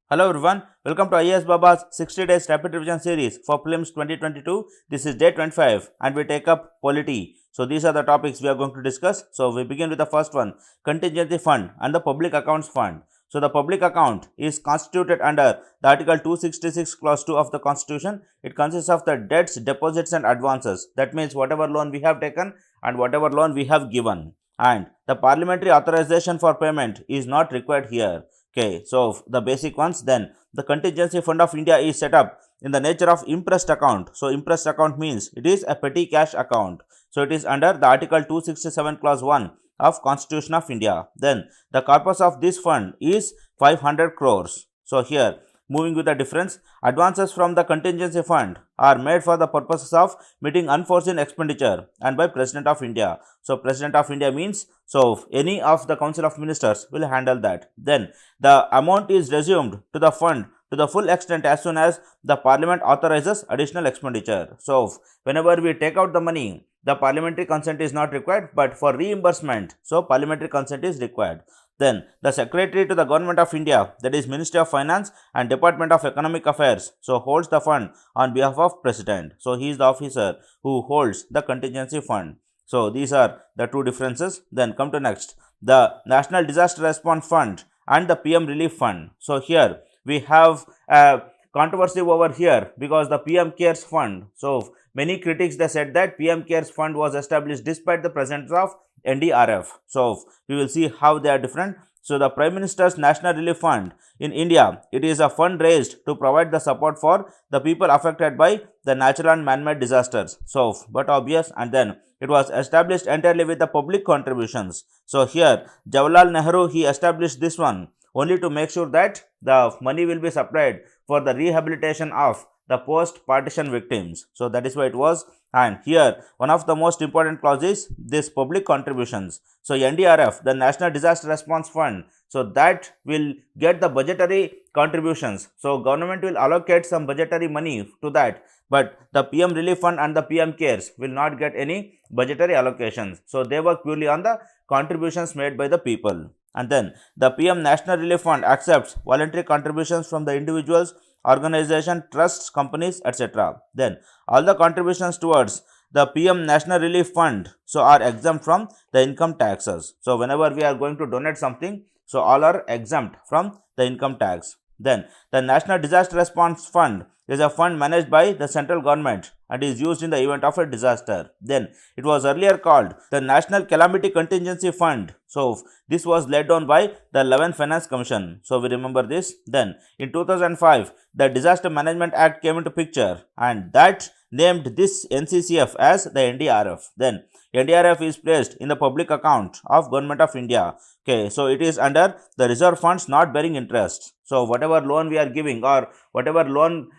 Hello everyone, welcome to IAS Baba's 60 days rapid revision series for Prelims 2022. This is day 25 and we take up polity. So these are the topics we are going to discuss. So we begin with the first one, contingency fund and the public accounts fund. So the public account is constituted under the Article 266 clause 2 of the Constitution. It consists of the debts, deposits and advances. That means whatever loan we have taken and whatever loan we have given. And the parliamentary authorization for payment is not required here. Okay, so the basic ones. Then the contingency fund of India is set up in the nature of imprest account. So imprest account means it is a petty cash account. So it is under the Article 267 clause 1 of Constitution of India. Then the corpus of this fund is 500 crores. So here, moving with the difference, advances from the contingency fund are made for the purposes of meeting unforeseen expenditure and by President of India. So President of India means, so any of the Council of Ministers will handle that. Then the amount is resumed to the fund to the full extent as soon as the Parliament authorizes additional expenditure. So whenever we take out the money, the parliamentary consent is not required, but for reimbursement, so parliamentary consent is required. Then the Secretary to the Government of India, that is Ministry of Finance and Department of Economic Affairs, so holds the fund on behalf of President. So he is the officer who holds the contingency fund. So these are the two differences. Then come to next, the National Disaster Response Fund and the PM Relief Fund. So here we have a controversy over here because the PM Cares Fund. So many critics they said that PM Cares Fund was established despite the presence of NDRF. So we will see how they are different. So the Prime Minister's National Relief Fund in India, it is a fund raised to provide the support for the people affected by the natural and man-made disasters. So but obvious, and then it was established entirely with the public contributions. So here Jawaharlal Nehru, he established this one only to make sure that the money will be supplied for the rehabilitation of the post-partition victims. So that is why it was. And here one of the most important clauses, this public contributions. So NDRF, the National Disaster Response Fund, so that will get the budgetary contributions. So government will allocate some budgetary money to that, but the PM Relief Fund and the PM Cares will not get any budgetary allocations. So they work purely on the contributions made by the people. And then the PM National Relief Fund accepts voluntary contributions from the individuals, organization, trusts, companies, etc. Then all the contributions towards the PM National Relief Fund so are exempt from the income taxes. So whenever we are going to donate something, so all are exempt from the income tax. Then the National Disaster Response Fund is a fund managed by the central government and is used in the event of a disaster. Then it was earlier called the National Calamity Contingency Fund. So this was laid down by the 11th Finance Commission. So we remember this. Then in 2005, the Disaster Management Act came into picture and that named this NCCF as the NDRF. Then NDRF is placed in the public account of Government of India. Okay, so it is under the reserve funds not bearing interest. So whatever loan we are giving or whatever loan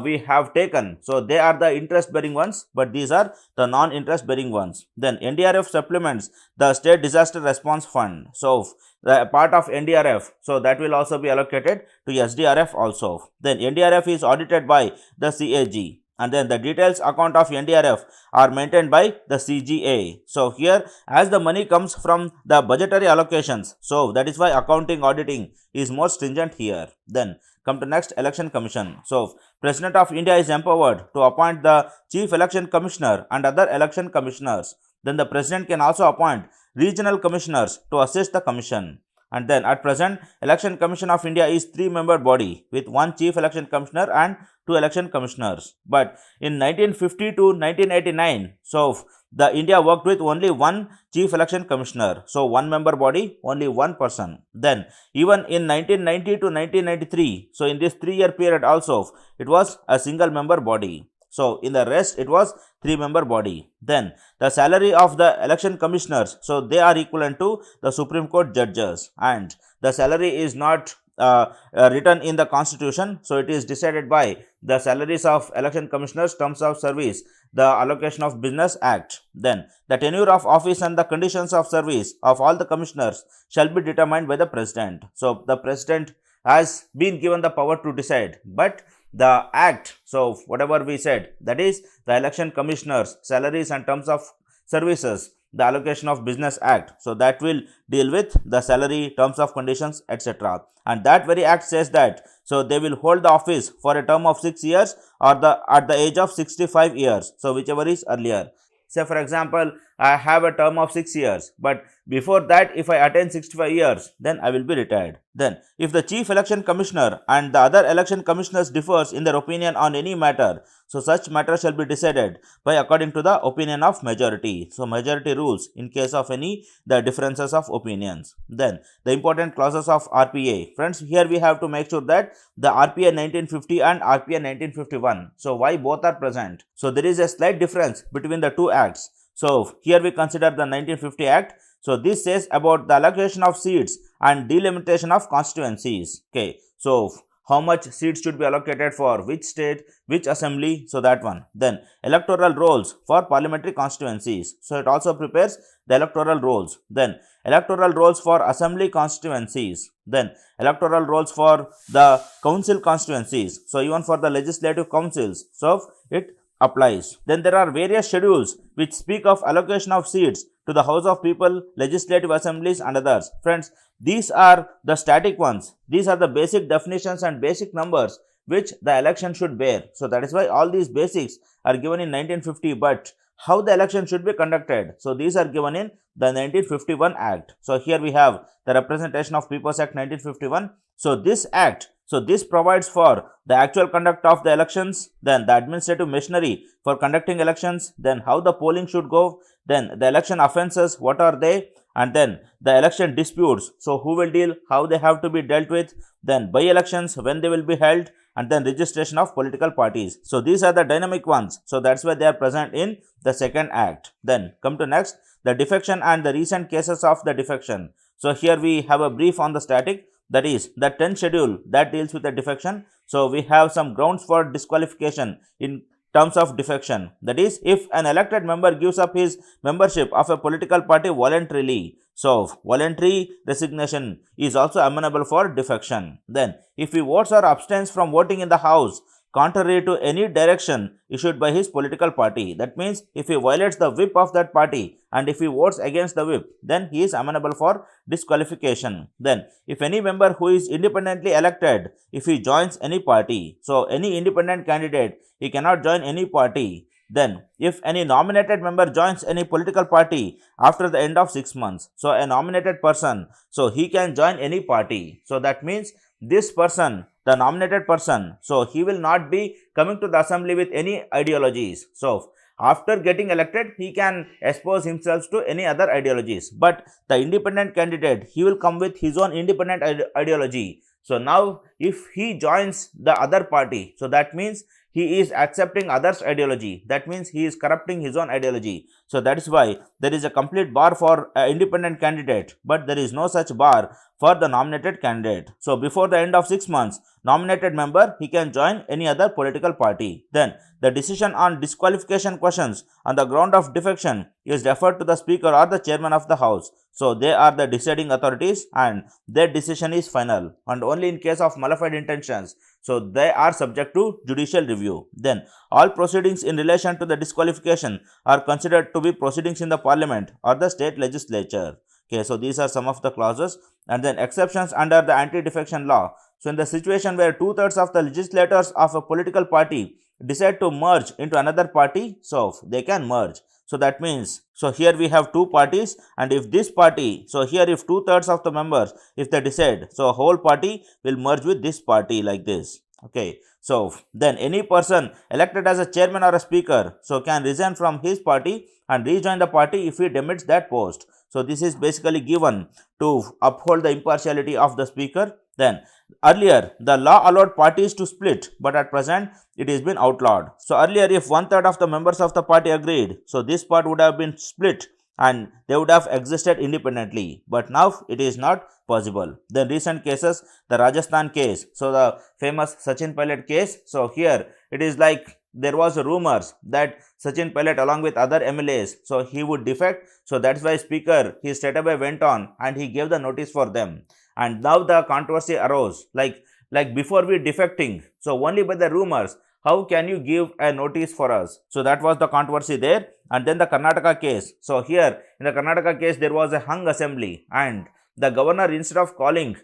we have taken, so they are the interest bearing ones, but these are the non-interest bearing ones. Then NDRF supplements the State Disaster Response Fund. So the part of NDRF, so that will also be allocated to SDRF also. Then NDRF is audited by the CAG. And then the details account of NDRF are maintained by the CGA. So here as the money comes from the budgetary allocations, so that is why accounting auditing is more stringent here. Then come to next, Election Commission. So President of India is empowered to appoint the Chief Election Commissioner and other election commissioners. Then the President can also appoint regional commissioners to assist the commission. And then at present, Election Commission of India is 3-member body with 1 Chief Election Commissioner and 2 election commissioners. But in 1950 to 1989, so the India worked with only 1 Chief Election Commissioner. So 1-member body, only 1 person. Then even in 1990 to 1993, so in this 3-year period also, it was a single-member body. So in the rest, it was 3-member body. Then the salary of the election commissioners, so they are equivalent to the Supreme Court judges, and the salary is not written in the Constitution. So it is decided by the salaries of election commissioners, terms of service, the Allocation of Business Act. Then the tenure of office and the conditions of service of all the commissioners shall be determined by the President. So the President has been given the power to decide, but the act, so whatever we said, that is the election commissioners salaries and terms of services, the Allocation of Business Act. So that will deal with the salary, terms of conditions, etc. And that very act says that so they will hold the office for a term of 6 years or at the age of 65 years. So whichever is earlier. Say for example, I have a term of 6 years, but before that if I attain 65 years, then I will be retired. Then if the Chief Election Commissioner and the other election commissioners differs in their opinion on any matter, so such matter shall be decided by according to the opinion of majority. So majority rules in case of any the differences of opinions. Then the important clauses of RPA. Friends, here we have to make sure that the RPA 1950 and RPA 1951. So why both are present? So there is a slight difference between the two acts. So here we consider the 1950 Act. So this says about the allocation of seats and delimitation of constituencies. Okay, so how much seats should be allocated for which state, which assembly, so that one. Then electoral rolls for parliamentary constituencies. So it also prepares the electoral rolls. Then electoral rolls for assembly constituencies. Then electoral rolls for the council constituencies. So even for the legislative councils. So it applies. Then there are various schedules which speak of allocation of seats to the House of People, legislative assemblies and others. Friends, these are the static ones. These are the basic definitions and basic numbers which the election should bear. So that is why all these basics are given in 1950, but how the election should be conducted. So these are given in the 1951 Act. So here we have the Representation of Peoples Act 1951. So this act, so this provides for the actual conduct of the elections, then the administrative machinery for conducting elections, then how the polling should go, then the election offences, what are they, and then the election disputes, so who will deal, how they have to be dealt with, then by-elections, when they will be held, and then registration of political parties. So these are the dynamic ones. So that's why they are present in the second act. Then come to next, the defection and the recent cases of the defection. So here we have a brief on the static, that is the 10th schedule that deals with the defection. So we have some grounds for disqualification in terms of defection. That is, if an elected member gives up his membership of a political party voluntarily, so voluntary resignation is also amenable for defection. Then if he votes or abstains from voting in the House contrary to any direction issued by his political party, that means if he violates the whip of that party and if he votes against the whip, then he is amenable for disqualification. Then if any member who is independently elected, if he joins any party, so any independent candidate, he cannot join any party. Then if any nominated member joins any political party after the end of 6 months, so a nominated person, so he can join any party. So that means this person, the nominated person, so he will not be coming to the assembly with any ideologies. So after getting elected, he can expose himself to any other ideologies. But the independent candidate, he will come with his own independent ideology. So now if he joins the other party, so that means he is accepting others' ideology. That means he is corrupting his own ideology. So that is why there is a complete bar for an independent candidate, but there is no such bar for the nominated candidate. So before the end of 6 months, nominated member, he can join any other political party. Then the decision on disqualification questions on the ground of defection is deferred to the Speaker or the Chairman of the House. So they are the deciding authorities and their decision is final, and only in case of malified intentions, so they are subject to judicial review. Then all proceedings in relation to the disqualification are considered to be proceedings in the Parliament or the state legislature. Okay, so these are some of the clauses. And then exceptions under the anti-defection law. So in the situation where 2/3 of the legislators of a political party decide to merge into another party, so they can merge. So that means, so here we have two parties, and if this party, so here if 2/3 of the members, if they decide, so whole party will merge with this party like this. Okay, so then any person elected as a chairman or a speaker, so can resign from his party and rejoin the party if he demits that post. So this is basically given to uphold the impartiality of the speaker. Then earlier the law allowed parties to split, but at present it has been outlawed. So earlier if 1/3 of the members of the party agreed, so this part would have been split and they would have existed independently, but now it is not possible. Then recent cases, the Rajasthan case, so the famous Sachin Pilot case. So here it is like there was rumors that Sachin Pilot along with other MLAs, so he would defect. So that's why speaker, he straight away went on and he gave the notice for them. And now the controversy arose, like before we defecting, so only by the rumors, how can you give a notice for us? So that was the controversy there. and then the Karnataka case. So here in the Karnataka case there was a hung assembly, and the governor, instead of calling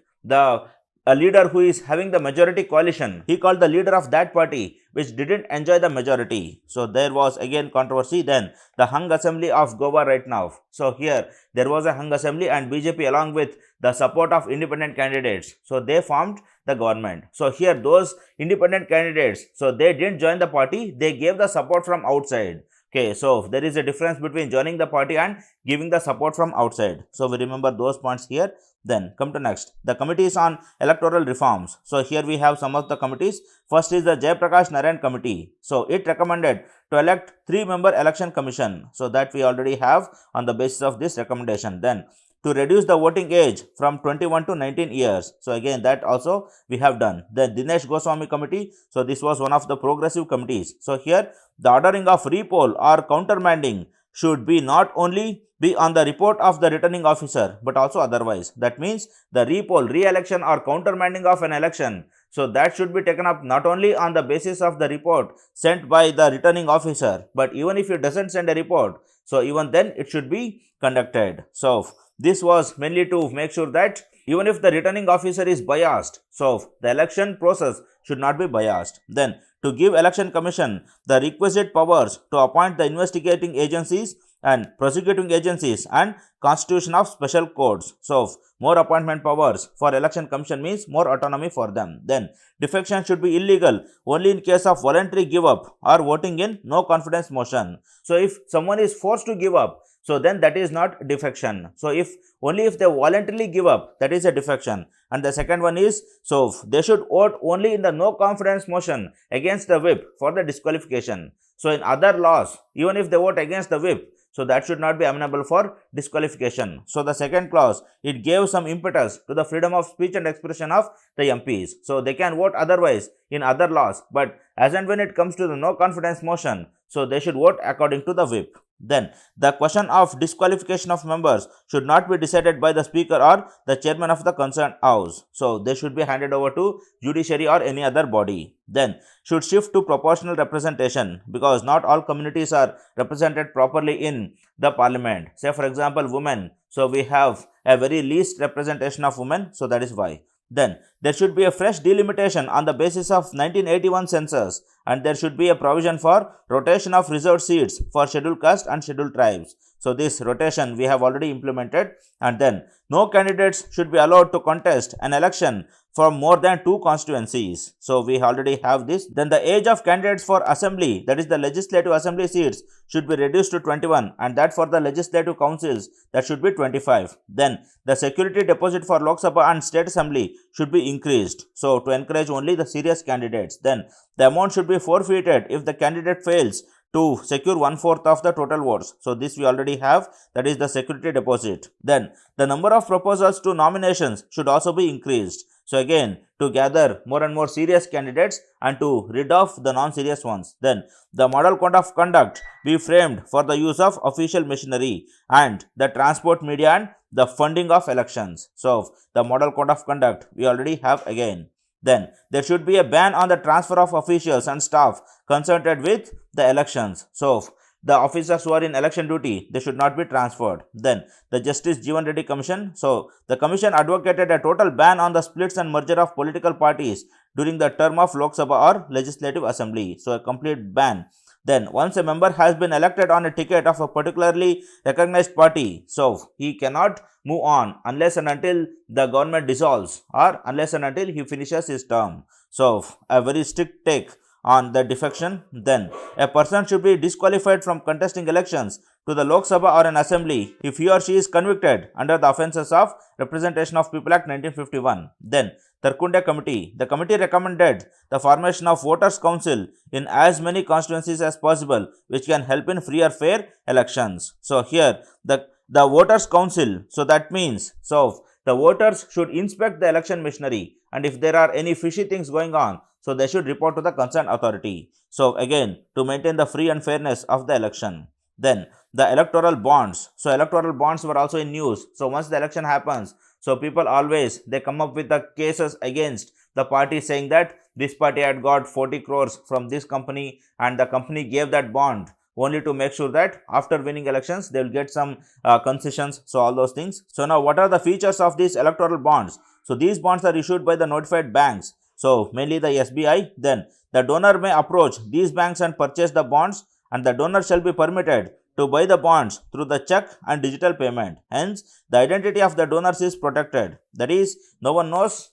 a leader who is having the majority coalition, he called the leader of that party which didn't enjoy the majority. So there was again controversy. Then the hung assembly of Goa right now. So here there was a hung assembly, and BJP along with the support of independent candidates, so they formed the government. So here those independent candidates, so they didn't join the party, they gave the support from outside. Okay, so there is a difference between joining the party and giving the support from outside. So we remember those points here. Then come to next, the committees on electoral reforms. So here we have some of the committees. First is the Jayaprakash Narayan committee. So it recommended to elect 3-member election commission. So that we already have on the basis of this recommendation. Then to reduce the voting age from 21 to 19 years. So again that also we have done. Then Dinesh Goswami committee. So this was one of the progressive committees. So here the ordering of repoll or countermanding should be not only be on the report of the returning officer but also otherwise. That means the repoll, re-election or countermanding of an election, so that should be taken up not only on the basis of the report sent by the returning officer, but even if it doesn't send a report, so even then it should be conducted. So this was mainly to make sure that even if the returning officer is biased, so the election process should not be biased. Then to give election commission the requisite powers to appoint the investigating agencies and prosecuting agencies and constitution of special courts. So more appointment powers for election commission means more autonomy for them. Then defection should be illegal only in case of voluntary give up or voting in no confidence motion. So if someone is forced to give up, so then that is not defection. So if only if they voluntarily give up, that is a defection. And the second one is, so they should vote only in the no confidence motion against the whip for the disqualification. So in other laws, even if they vote against the whip, so that should not be amenable for disqualification. So the second clause, it gave some impetus to the freedom of speech and expression of the MPs. So they can vote otherwise in other laws, but as and when it comes to the no confidence motion, so they should vote according to the whip. Then the question of disqualification of members should not be decided by the speaker or the chairman of the concerned house. So they should be handed over to judiciary or any other body. Then should shift to proportional representation, because not all communities are represented properly in the parliament. Say for example women, so we have a very least representation of women, so that is why. Then there should be a fresh delimitation on the basis of 1981 census, and there should be a provision for rotation of reserved seats for scheduled caste and scheduled tribes. So this rotation we have already implemented. And then no candidates should be allowed to contest an election from more than 2 constituencies. So we already have this. Then the age of candidates for assembly, that is the legislative assembly seats, should be reduced to 21, and that for the legislative councils that should be 25. Then the security deposit for Lok Sabha and state assembly should be increased, so to encourage only the serious candidates. Then the amount should be forfeited if the candidate fails to secure 1/4 of the total votes. So this we already have, that is the security deposit. Then the number of proposals to nominations should also be increased. So again, to gather more and more serious candidates and to rid off the non-serious ones. Then the model code of conduct be framed for the use of official machinery and the transport media and the funding of elections. So the model code of conduct we already have again. Then there should be a ban on the transfer of officials and staff concerned with the elections. So the officers who are in election duty, they should not be transferred. Then the Justice Jeevan Reddy Commission. So the commission advocated a total ban on the splits and merger of political parties during the term of Lok Sabha or Legislative Assembly. So a complete ban. Then once a member has been elected on a ticket of a particularly recognized party, so he cannot move on unless and until the government dissolves or unless and until he finishes his term. So a very strict take on the defection. Then a person should be disqualified from contesting elections to the Lok Sabha or an assembly if he or she is convicted under the offences of Representation of People Act 1951. Then Tarkunde Committee. The committee recommended the formation of Voters' Council in as many constituencies as possible, which can help in free or fair elections. So here the Voters' Council, so that means, so the voters should inspect the election machinery, and if there are any fishy things going on, so they should report to the concerned authority. So again, to maintain the free and fairness of the election. Then the electoral bonds. So electoral bonds were also in news. So once the election happens, so people always, they come up with the cases against the party saying that this party had got 40 crores from this company and the company gave that bond only to make sure that after winning elections they will get some concessions, so all those things. So now what are the features of these electoral bonds? So these bonds are issued by the notified banks, so mainly the SBI. Then the donor may approach these banks and purchase the bonds, and the donor shall be permitted to buy the bonds through the check and digital payment. Hence, the identity of the donors is protected. That is, no one knows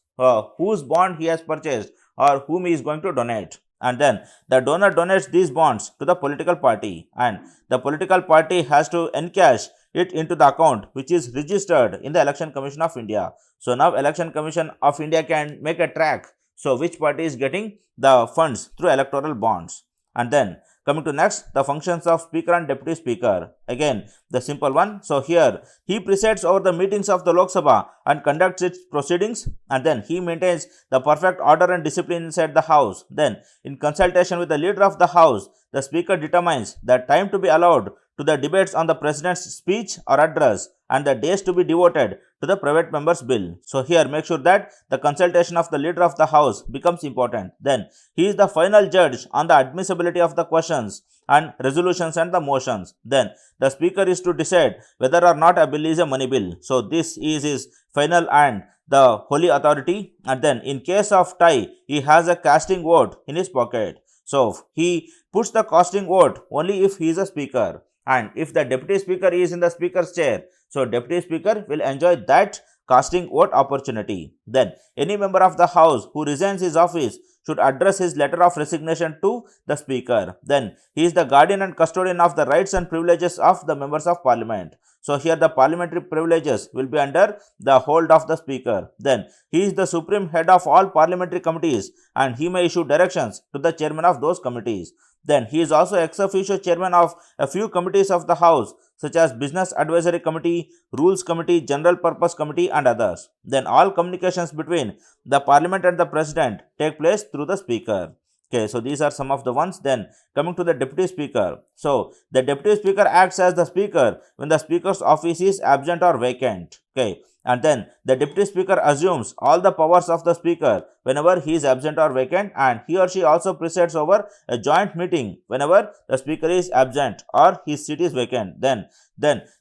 whose bond he has purchased or whom he is going to donate. And then the donor donates these bonds to the political party, and the political party has to encash it into the account which is registered in the Election Commission of India. So now Election Commission of India can make a track, so which party is getting the funds through electoral bonds. And then coming to next, the functions of Speaker and Deputy Speaker. Again, the simple one. So here, he presides over the meetings of the Lok Sabha and conducts its proceedings, and then he maintains the perfect order and discipline inside the House. Then, in consultation with the leader of the House, the Speaker determines the time to be allowed to the debates on the President's speech or address and the days to be devoted to the private member's bill. So here, make sure that the consultation of the leader of the House becomes important. Then, he is the final judge on the admissibility of the questions and resolutions and the motions. Then, the Speaker is to decide whether or not a bill is a money bill. So this is his final and the holy authority. And then, in case of tie, he has a casting vote in his pocket. So he puts the casting vote only if he is a Speaker. And if the Deputy Speaker is in the Speaker's chair, so Deputy Speaker will enjoy that casting vote opportunity. Then, any member of the House who resigns his office should address his letter of resignation to the Speaker. Then, he is the guardian and custodian of the rights and privileges of the members of Parliament. So here the parliamentary privileges will be under the hold of the Speaker. Then, he is the supreme head of all parliamentary committees, and he may issue directions to the chairman of those committees. Then, he is also ex officio chairman of a few committees of the House, such as Business Advisory Committee, Rules Committee, General Purpose Committee and others. Then, all communications between the Parliament and the President take place through the Speaker. Okay, so these are some of the ones. Then, coming to the Deputy Speaker. So, the Deputy Speaker acts as the Speaker when the Speaker's office is absent or vacant. Okay, and then the Deputy Speaker assumes all the powers of the Speaker whenever he is absent or vacant, and he or she also presides over a joint meeting whenever the Speaker is absent or his seat is vacant. Then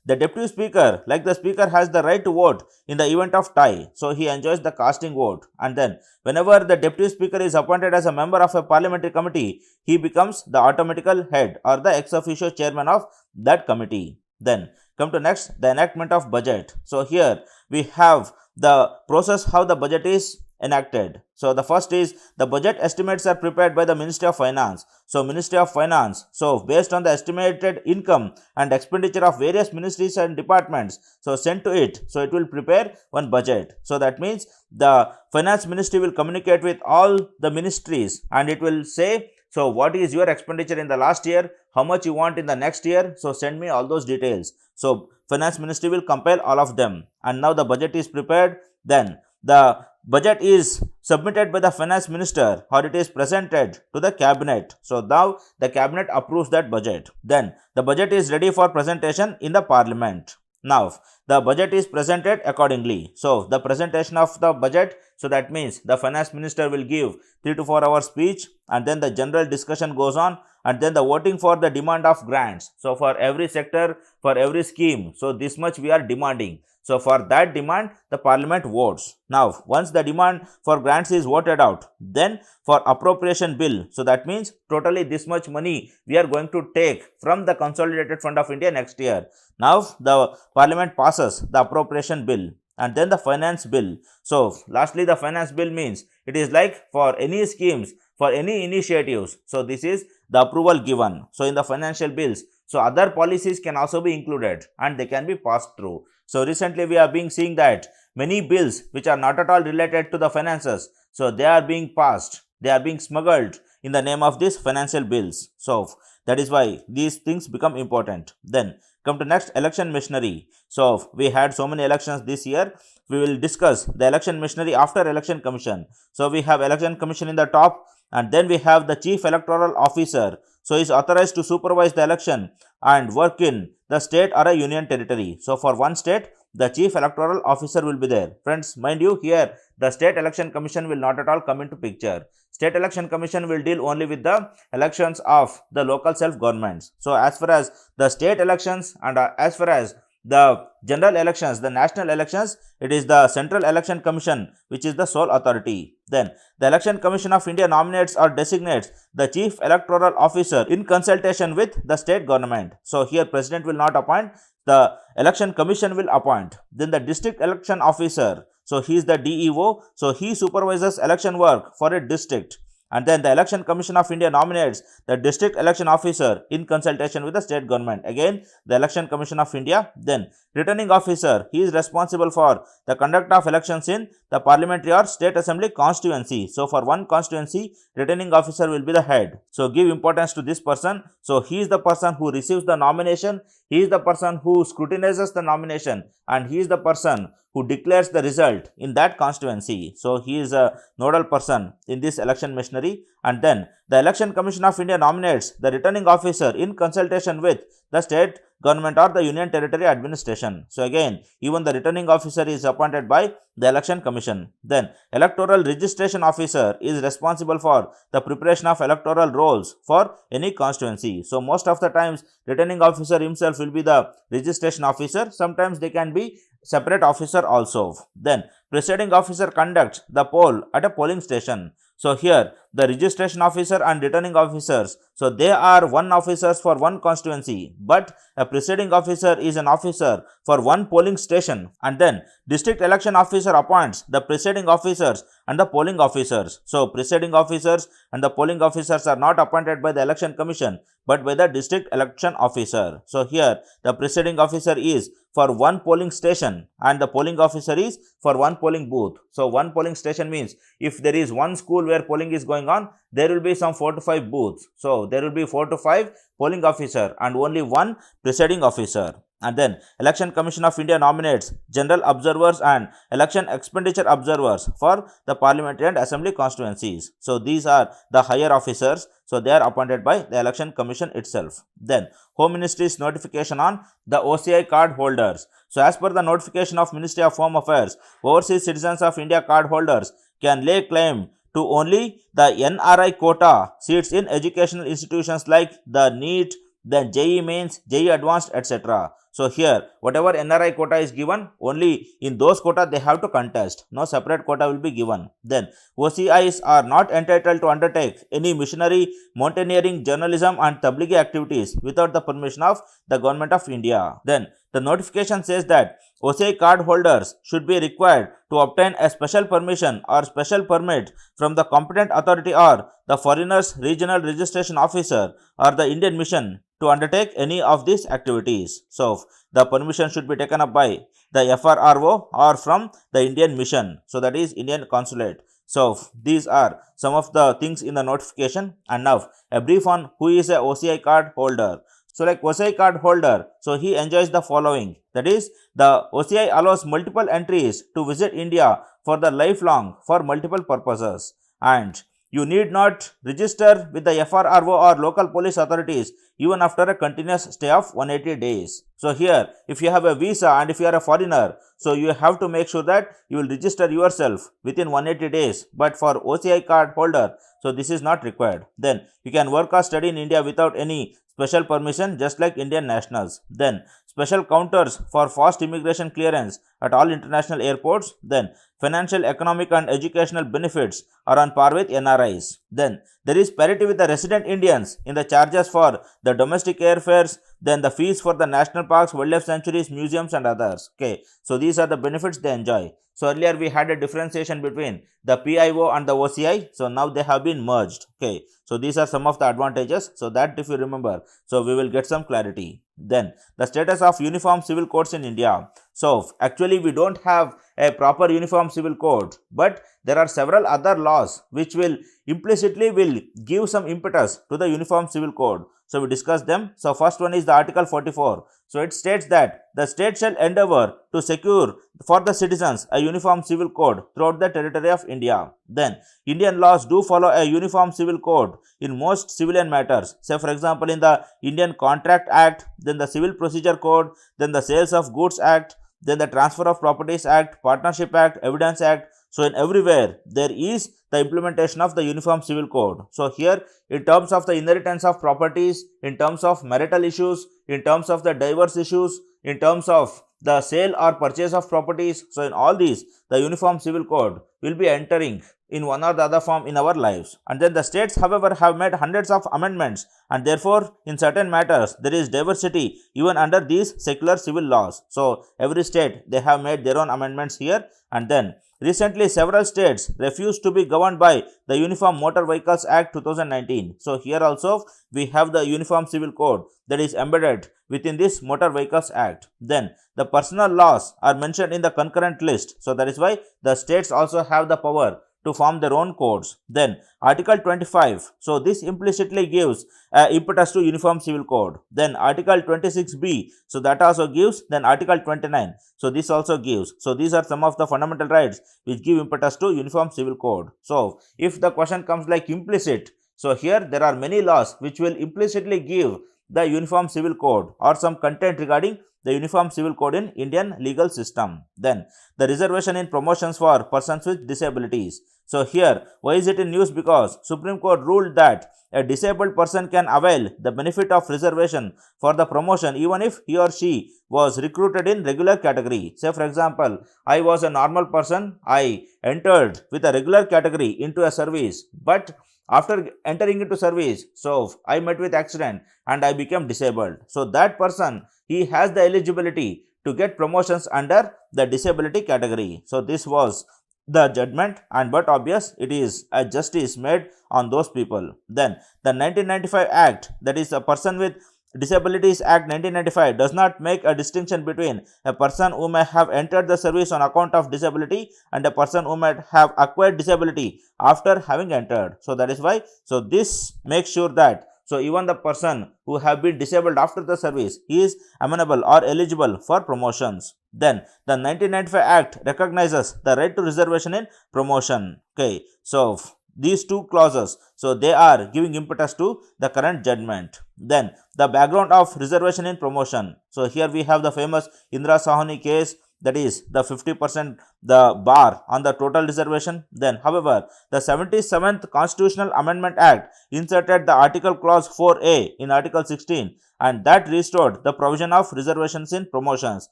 the Deputy Speaker, like the Speaker, has the right to vote in the event of tie, so he enjoys the casting vote. And then whenever the Deputy Speaker is appointed as a member of a parliamentary committee, he becomes the automatical head or the ex officio chairman of that committee. Then come to next, the enactment of budget. So here we have the process how the budget is enacted. So the first is the budget estimates are prepared by the Ministry of Finance. So Ministry of Finance, so based on the estimated income and expenditure of various ministries and departments, so sent to it, so it will prepare one budget. So that means the Finance Ministry will communicate with all the ministries and it will say, so what is your expenditure in the last year, how much you want in the next year, so send me all those details. So Finance Ministry will compile all of them, and now the budget is prepared. Then the budget is submitted by the Finance Minister or it is presented to the Cabinet. So now the Cabinet approves that budget. Then the budget is ready for presentation in the Parliament. Now the budget is presented accordingly. So the presentation of the budget, so that means the Finance Minister will give 3 to 4 hour speech, and then the general discussion goes on, and then the voting for the demand of grants. So for every sector, for every scheme, so this much we are demanding. So for that demand, the Parliament votes. Now, once the demand for grants is voted out, then for appropriation bill, so that means totally this much money we are going to take from the Consolidated Fund of India next year. Now, the Parliament passes the appropriation bill and then the finance bill. So, lastly, the finance bill means it is like for any schemes, for any initiatives. So, this is the approval given. So, in the financial bills, so other policies can also be included and they can be passed through. So recently we are being seeing that many bills which are not at all related to the finances, so they are being passed, they are being smuggled in the name of these financial bills. So that is why these things become important. Then come to next, election machinery. So we had so many elections this year. We will discuss the election machinery after election commission. So we have election commission in the top, and then we have the chief electoral officer. So he is authorized to supervise the election and work in the state or a union territory. So for one state, the Chief Electoral Officer will be there. Friends, mind you, here the State Election Commission will not at all come into picture. State Election Commission will deal only with the elections of the local self-governments. So as far as the state elections and as far as the general elections, the national elections, it is the Central Election Commission which is the sole authority. Then the Election Commission of India nominates or designates the Chief Electoral Officer in consultation with the state government. So here President will not appoint, the Election Commission will appoint. Then the District Election Officer, so he is the DEO, so he supervises election work for a district. And then the Election Commission of India nominates the District Election Officer in consultation with the state government. Again, the Election Commission of India. Then Returning Officer, he is responsible for the conduct of elections in the parliamentary or state assembly constituency. So for one constituency, Returning Officer will be the head. So give importance to this person. So he is the person who receives the nomination, he is the person who scrutinizes the nomination, and he is the person who declares the result in that constituency. So he is a nodal person in this election machinery. And then the Election Commission of India nominates the Returning Officer in consultation with the state government or the union territory administration. So again, even the Returning Officer is appointed by the Election Commission. Then Electoral Registration Officer is responsible for the preparation of electoral rolls for any constituency. So most of the times Returning Officer himself will be the registration officer. Sometimes they can be separate officer also. Then Presiding Officer conducts the poll at a polling station. So here the registration officer and returning officers, so they are one officers for one constituency, but a presiding officer is an officer for one polling station. And then district election officer appoints the presiding officers and the polling officers. So presiding officers and the polling officers are not appointed by the election commission but by the district election officer. So here the presiding officer is for one polling station and the polling officer is for one polling booth. So one polling station means if there is one school where polling is going on, there will be some 4 to 5 booths. So there will be 4 to 5 polling officer and only one presiding officer. And then Election Commission of India nominates general observers and election expenditure observers for the parliamentary and assembly constituencies. So these are the higher officers. So they are appointed by the Election Commission itself. Then Home Ministry's notification on the OCI card holders. So as per the notification of Ministry of Home Affairs, overseas citizens of India card holders can lay claim to only the NRI quota seats in educational institutions like the NEET, the JEE Mains, JEE Advanced, etc. So here whatever NRI quota is given, only in those quota they have to contest. No separate quota will be given. Then OCIs are not entitled to undertake any missionary, mountaineering, journalism and tablighi activities without the permission of the Government of India. Then the notification says that OCI card holders should be required to obtain a special permission or special permit from the competent authority or the foreigners regional registration officer or the Indian mission to undertake any of these activities. So the permission should be taken up by the FRRO or from the Indian mission. So that is Indian consulate. So these are some of the things in the notification. And now a brief on who is a OCI card holder. So like OCI card holder, so he enjoys the following. That is, the OCI allows multiple entries to visit India for the lifelong for multiple purposes. And you need not register with the FRRO or local police authorities even after a continuous stay of 180 days. So here, if you have a visa and if you are a foreigner, so you have to make sure that you will register yourself within 180 days. But for OCI card holder, so this is not required. Then you can work or study in India without any special permission just like Indian nationals. Then special counters for fast immigration clearance at all international airports. Then financial, economic and educational benefits are on par with NRIs. Then there is parity with the resident Indians in the charges for the domestic airfares, then the fees for the national parks, wildlife sanctuaries, museums and others. Okay, so these are the benefits they enjoy. So earlier we had a differentiation between the PIO and the OCI. So now they have been merged. Okay, so these are some of the advantages. So that if you remember, so we will get some clarity. Then the status of uniform civil codes in India. So actually we don't have a proper uniform civil code, but there are several other laws which will implicitly will give some impetus to the uniform civil code. So we discuss them. So first one is the Article 44. So it states that the state shall endeavor to secure for the citizens a uniform civil code throughout the territory of India. Then Indian laws do follow a uniform civil code in most civilian matters. Say for example in the Indian Contract Act, then the Civil Procedure Code, then the Sales of Goods Act, then the Transfer of Properties Act, Partnership Act, Evidence Act. So in everywhere there is the implementation of the Uniform Civil Code. So here in terms of the inheritance of properties, in terms of marital issues, in terms of the divorce issues, in terms of the sale or purchase of properties, so in all these the Uniform Civil Code will be entering in one or the other form in our lives. And then the states, however, have made hundreds of amendments, and therefore in certain matters there is diversity even under these secular civil laws. So every state, they have made their own amendments here. And then recently several states refused to be governed by the Uniform Motor Vehicles Act 2019. So here also we have the Uniform Civil Code that is embedded within this Motor Vehicles Act. Then the personal laws are mentioned in the concurrent list. So that is why the states also have the power to form their own codes. Then Article 25, so this implicitly gives impetus to Uniform Civil Code. Then Article 26b, so that also gives. Then Article 29, so this also gives. So these are some of the fundamental rights which give impetus to Uniform Civil Code. So if the question comes like implicit, so here there are many laws which will implicitly give the Uniform Civil Code or some content regarding the Uniform Civil Code in Indian legal system. Then the reservation in promotions for persons with disabilities. So here, why is it in news? Because Supreme Court ruled that a disabled person can avail the benefit of reservation for the promotion even if he or she was recruited in regular category. Say for example, I was a normal person, I entered with a regular category into a service, but after entering into service, so I met with accident and I became disabled. So that person, he has the eligibility to get promotions under the disability category. So this was the judgment, and but obvious it is a justice made on those people. Then the 1995 Act, that is a Person with Disabilities Act 1995, does not make a distinction between a person who may have entered the service on account of disability and a person who might have acquired disability after having entered. So that is why, so this makes sure that so even the person who have been disabled after the service, he is amenable or eligible for promotions. Then the 1995 Act recognizes the right to reservation in promotion. Okay, so these two clauses, so they are giving impetus to the current judgment. Then the background of reservation in promotion. So here we have the famous Indira Sahani case, that is the 50% the bar on the total reservation. Then however, the 77th Constitutional Amendment Act inserted the article clause 4a in Article 16, and that restored the provision of reservations in promotions.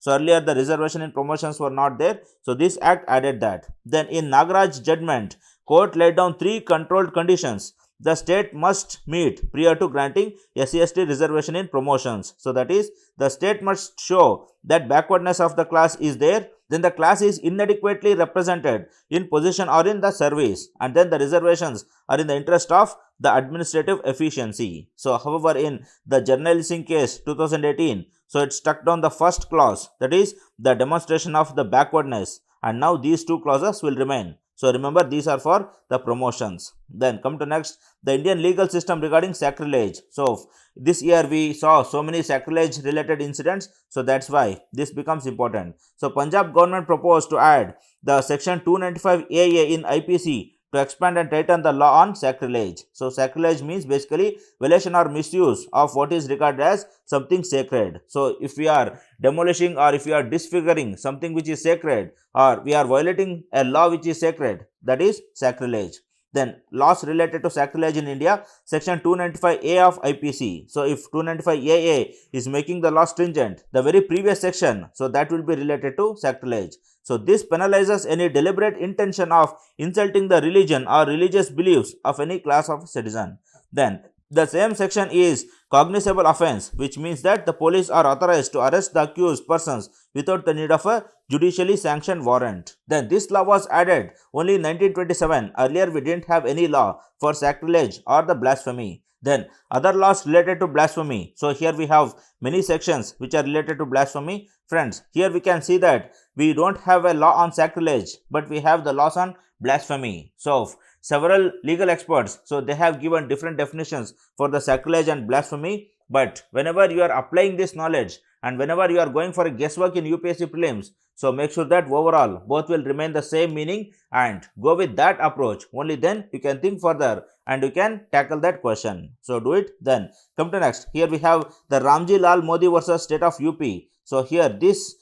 So earlier the reservation in promotions were not there, so this act added that. Then in Nagaraj judgment, court laid down 3 controlled conditions the state must meet prior to granting SC/ST reservation in promotions. So that is, the state must show that backwardness of the class is there, then the class is inadequately represented in position or in the service, and then the reservations are in the interest of the administrative efficiency. So however, in the journalising case 2018, so it struck down the first clause, that is the demonstration of the backwardness, and now these 2 clauses will remain. So remember, these are for the promotions. Then come to next, the Indian legal system regarding sacrilege. So this year we saw so many sacrilege related incidents, so that's why this becomes important. So Punjab government proposed to add the section 295 AA in IPC to expand and tighten the law on sacrilege. So sacrilege means basically violation or misuse of what is regarded as something sacred. So if we are demolishing or if we are disfiguring something which is sacred, or we are violating a law which is sacred, that is sacrilege. Then laws related to sacrilege in India, section 295A of IPC. So if 295AA is making the law stringent, the very previous section, so that will be related to sacrilege. So this penalizes any deliberate intention of insulting the religion or religious beliefs of any class of citizen. Then the same section is cognizable offense, which means that the police are authorized to arrest the accused persons without the need of a judicially sanctioned warrant. Then this law was added only in 1927. Earlier we didn't have any law for sacrilege or the blasphemy. Then other laws related to blasphemy. So here we have many sections which are related to blasphemy. Friends, here we can see that we don't have a law on sacrilege, but we have the laws on blasphemy. So several legal experts, so they have given different definitions for the sacrilege and blasphemy, but whenever you are applying this knowledge and whenever you are going for a guesswork in UPSC prelims, so make sure that overall both will remain the same meaning and go with that approach. Only then you can think further and you can tackle that question. So do it. Then come to next. Here we have the Ramji Lal Modi versus state of UP. So here this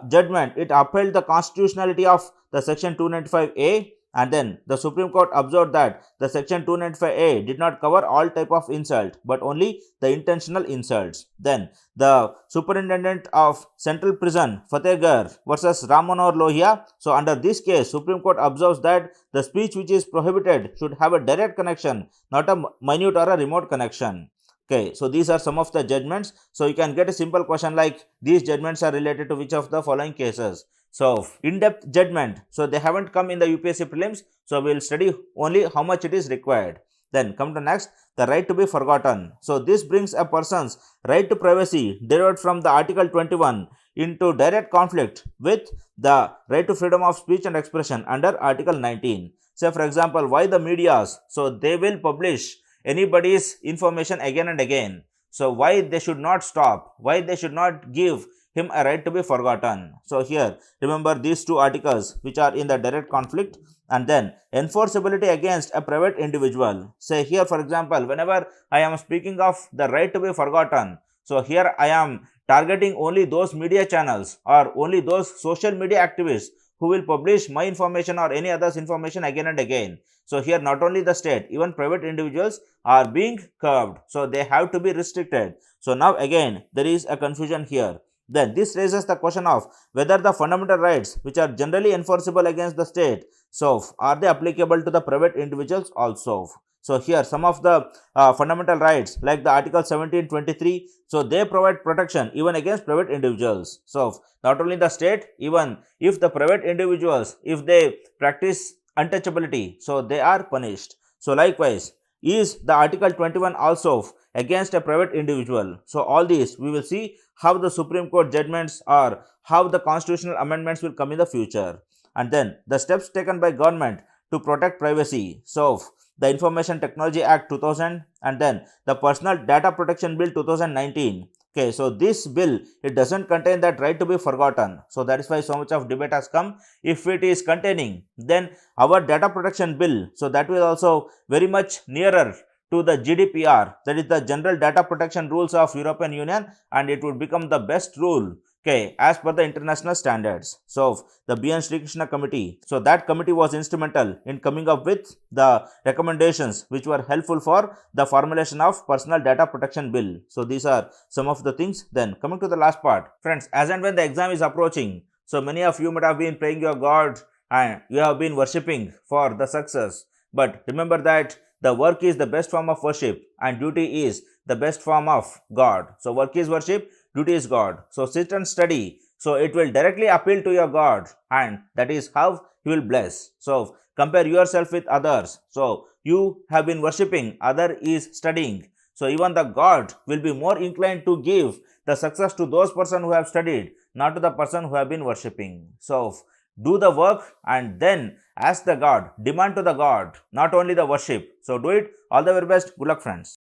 judgment, it upheld the constitutionality of the section 295A, and then the Supreme Court observed that the section 295A did not cover all type of insult but only the intentional insults. Then the Superintendent of Central Prison Fatehgarh versus Ram Manohar Lohia. So under this case, Supreme Court observes that the speech which is prohibited should have a direct connection, not a minute or a remote connection. Okay, so these are some of the judgments. So you can get a simple question like these judgments are related to which of the following cases. So in-depth judgment, so they haven't come in the UPSC prelims, so we will study only how much it is required. Then come to next, the right to be forgotten. So this brings a person's right to privacy derived from the Article 21 into direct conflict with the right to freedom of speech and expression under Article 19. Say for example, why the medias? So they will publish anybody's information again and again. So why they should not stop? Why they should not give him a right to be forgotten? So here remember these two articles which are in the direct conflict. And then enforceability against a private individual. Say here for example, whenever I am speaking of the right to be forgotten, so here I am targeting only those media channels or only those social media activists who will publish my information or any other's information again and again. So here not only the state, even private individuals are being curbed. So they have to be restricted. So now again there is a confusion here. Then this raises the question of whether the fundamental rights which are generally enforceable against the state, so are they applicable to the private individuals also? So here some of the fundamental rights like the Article 1723, so they provide protection even against private individuals. So not only the state, even if the private individuals, if they practice untouchability, so they are punished. So likewise, is the Article 21 also against a private individual? So all these we will see how the Supreme Court judgments or how the constitutional amendments will come in the future. And then the steps taken by government to protect privacy. So the Information Technology Act 2000 and then the Personal Data Protection Bill 2019. Okay, so this bill, it doesn't contain that right to be forgotten. So that is why so much of debate has come. If it is containing, then our data protection bill, so that will also very much nearer to the GDPR, that is the General Data Protection Rules of European Union, and it would become the best rule, okay, as per the international standards. So the B.N. Sri Krishna committee, so that committee was instrumental in coming up with the recommendations which were helpful for the formulation of Personal Data Protection Bill. So these are some of the things. Then coming to the last part, friends, as and when the exam is approaching, so many of you might have been praying your God and you have been worshipping for the success. But remember that the work is the best form of worship and duty is the best form of God. So work is worship, duty is God. So sit and study. So it will directly appeal to your God and that is how He will bless. So compare yourself with others. So you have been worshipping, other is studying. So even the God will be more inclined to give the success to those person who have studied, not to the person who have been worshipping. So do the work and then ask the God, demand to the God, not only the worship. So do it. All the very best. Good luck, friends.